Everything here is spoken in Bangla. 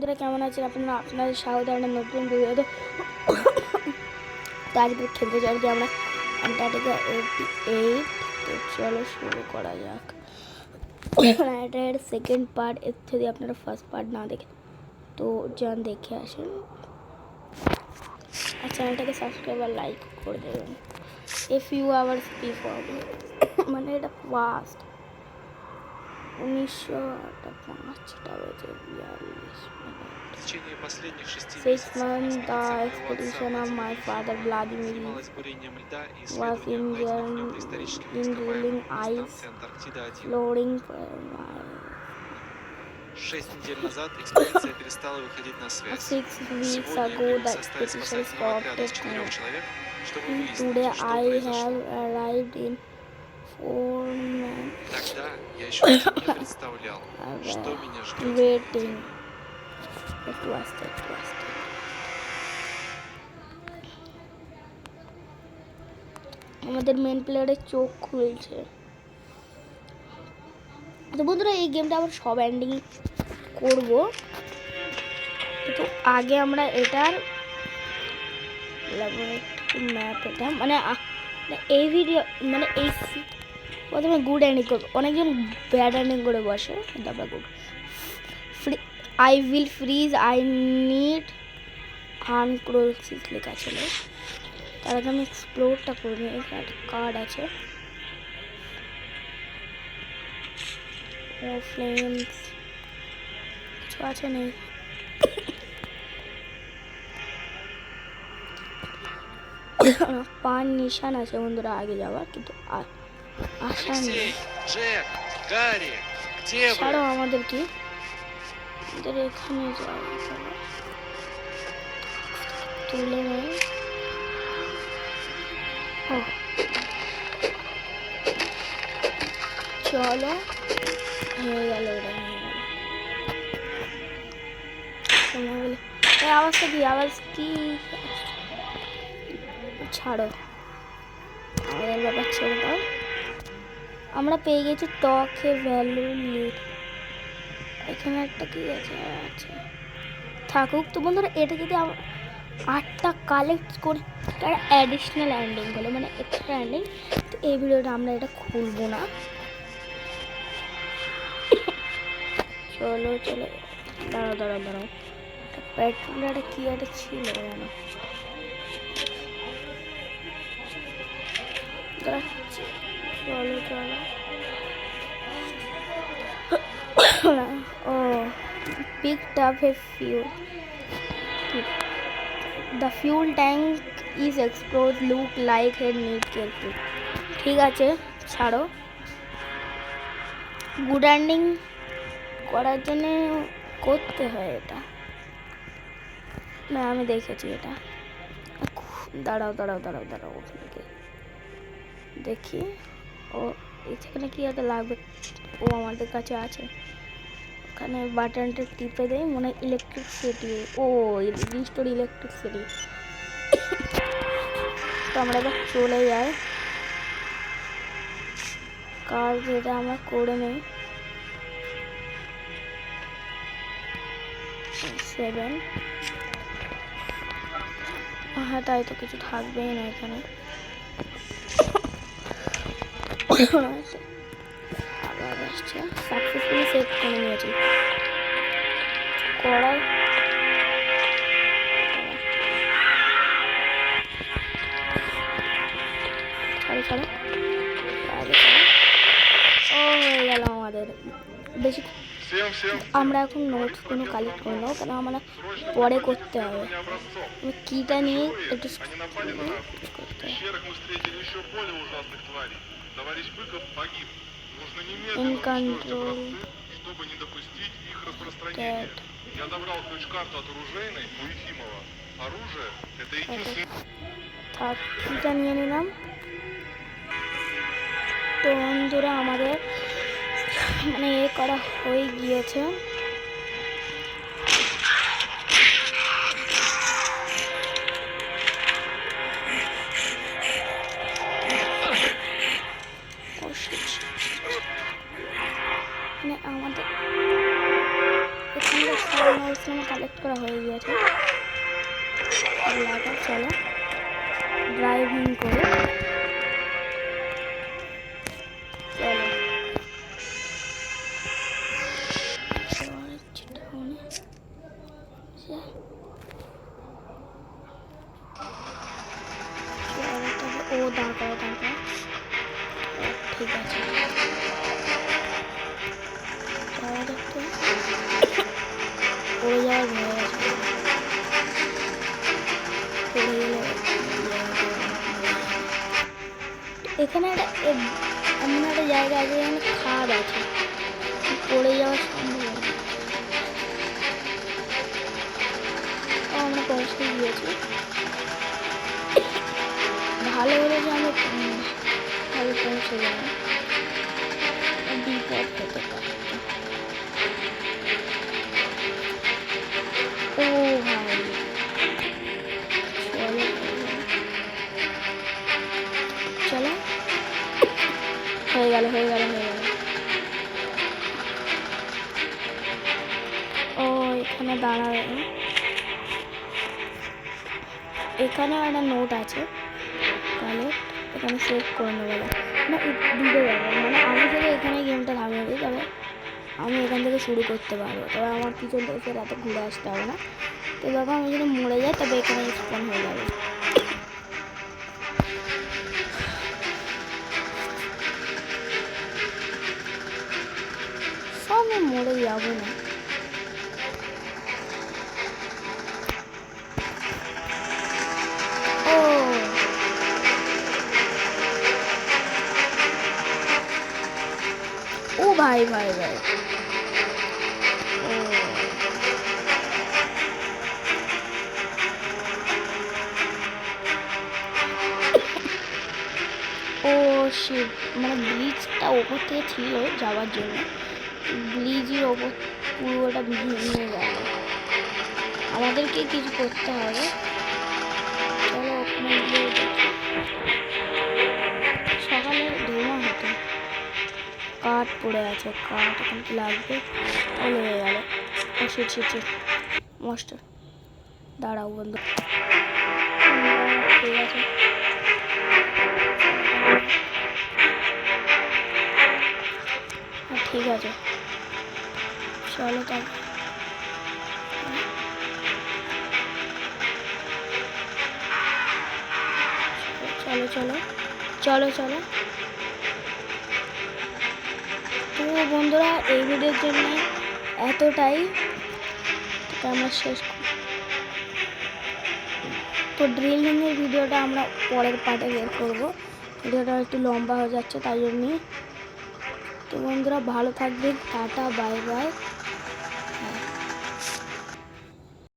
বন্ধুরা কেমন আছেন আপনারা? আপনাদের স্বাগত একটা নতুন ভিডিওতে। তো আজকে খেলতে চলছি আমরা অ্যান্টার্কটিকা 88। তো চলো শুরু করা যাক। এটা এর সেকেন্ড পার্ট। এর যদি আপনারা ফার্স্ট পার্ট না দেখে তো যান দেখে আসেন, আর চ্যানেলটাকে সাবস্ক্রাইব আর লাইক করে দেবেন। ইফ ইউ আওয়ার্স বিফোর মানে এটা first 1958 В течение последних 60 6 месяцев months, the экспедиция expedition of my father Владимир Vladimir занималась бурением льда и was исследованием найденных в нем in доисторических drilling ископаемых на ice станции Антарктида-1. floating 6 недель назад экспедиция перестала выходить на связь. 6 weeks Сегодня ago. были в The составе expedition спасательного отряда из stopped. 4 человек, чтобы выяснить, Today что I произошло. have arrived in 4 men Тогда я еще не представлял, что меня ждет. waiting. It was. আমাদের মেন প্লেয়ারের চোখ খুলছে। তো বন্ধুরা এই গেমটা আবার সব এন্ডিং করব, কিন্তু আগে আমরা এটার ম্যাপ এটা মানে এই ভিডিও মানে এই প্রথমে গুড এন্ডিং করবো। অনেকজন ব্যাড এন্ডিং করে বসে, তারপর good. I will freeze, I need আনক্রোসিস লেখা ছিল। তার আগে আমি এক্সপ্লোরটা করে নিই। একটা কার্ড আছে, ফ্লেমস কিছু আছে নেই। পান নিশান আছে বন্ধুরা আগে যাওয়ার, কিন্তু আশা নেই। Джек, Гарри, где вы? ছাড়ো আমাদের কি, আমাদের এখানে যাওয়া তুলে নেই। চলো, হয়ে গেল, ওটা হয়ে গেল। আওয়াজটা কি? আওয়াজ কি? ছাড়ো, আমাদের ব্যাপার ছেড়ে দাও। আমরা পেয়ে গেছি টকে ভ্যালু লিড। এখানে একটা কি আছে? আচ্ছা থাকুক। তো বন্ধুরা এটা যদি 8টা কালেক্ট করি তার অ্যাডিশনাল এন্ডিং হলো, মানে এক্সট্রা এন্ডিং। তো এই ভিডিওটা আমরা এটা খুলবো না। চলো দাঁড়াও পেট্রোলটা কি একটা ছিল জানো? চলো ও picked up a fuel. The fuel tank is explode, look like it need careful. ঠিক আছে ছাড়ো। গুড এন্ডিং করার জন্য করতে হয় এটা না, আমি দেখেছি এটা। দাঁড়াও ওখানে দেখি। ও এখানে কি একটা লাগবে? ও আমাদের কাছে আছে। ওখানে বাটনটা টিপে দেয়, মনে হয় ইলেকট্রিসিটি। ও রিস্টোর ইলেকট্রিসিটি। তো আমরা এবার চলে যাই, কাজ যেটা আমরা করে নেই। 7 হ্যাঁ, তাই তো কিছু থাকবেই না এখানে। আবার আসছে, সাকসেসফুলি সেভ করে নিয়েছি। করার ছাড়ো ও হয়ে গেল আমাদের। বেশি আমরা এখন নোটসগুলো কালেক্ট করে নেবো, কারণ আমরা পরে করতে হবে। কিটা নিয়ে একটু করতে হবে। In control. Я добрал ключ-карту от оружейной у Ефимова. Оружие — это единственное... থাক, কিটা নিয়ে নিলাম। তো বন্ধুরা আমাদের মানে এ করা হয়ে গিয়েছে। আমাদের এখানে আমার কালেক্ট করা হয়ে গিয়েছে। চলো ড্রাইভিং করে চলো ও দাঁড় করো ঠিক আছে দেখতে পড়ে যাওয়ার ভয় আছে পড়ে গেলে এখানে এমন একটা জায়গা আছে যেখানে খাদ আছে পড়ে যাওয়ার সম্ভাবনা আমরা পৌঁছে গিয়েছি ভালো হলে যে আমরা ভালো পৌঁছে যাব বিপদ হতে পারে ও ভাই চলো হয়ে গেল ও এখানে দাঁড়াবে এখানে একটা নোট আছে কালেক্ট এখানে সেভ করে নেবো না ডুবে যাবে মানে আমি যদি এখানে গেমটা থামিয়ে দিই তবে আমি এখান থেকে শুরু করতে পারবো তবে আমার পিছন থেকে ফের এত ঘুরে আসতে হবে না তো বাবা আমি যদি মরে যাই তবে এখানে স্পন হয়ে যাবে সব আমি মরে যাবো না ও ভাই ও শিট মানে ব্রিজটা ওপর থেকে ছিল যাওয়ার জন্য ব্রিজের ওপর পুরোটা ভেঙে গেল আমাদেরকে কিছু করতে হবে চলো ওখানে গিয়ে সকালে ধোঁয়া হতো কাঠ পড়ে আছে কাঠ এখন কি লাগবে তাহলে হয়ে গেল ও শিট মাস্টার দাঁড়াও বন্ধু ঠিক আছে ঠিক আছে চলো তবে চলো তো বন্ধুরা এই ভিডিওর জন্য এতটাই আমরা শেষ তো ড্রিলিংয়ের ভিডিওটা আমরা পরের পার্টে বের করবো ভিডিওটা একটু লম্বা হয়ে যাচ্ছে তাই জন্যই তো বন্ধুরা ভালো থাকবেন টাটা বাই বাই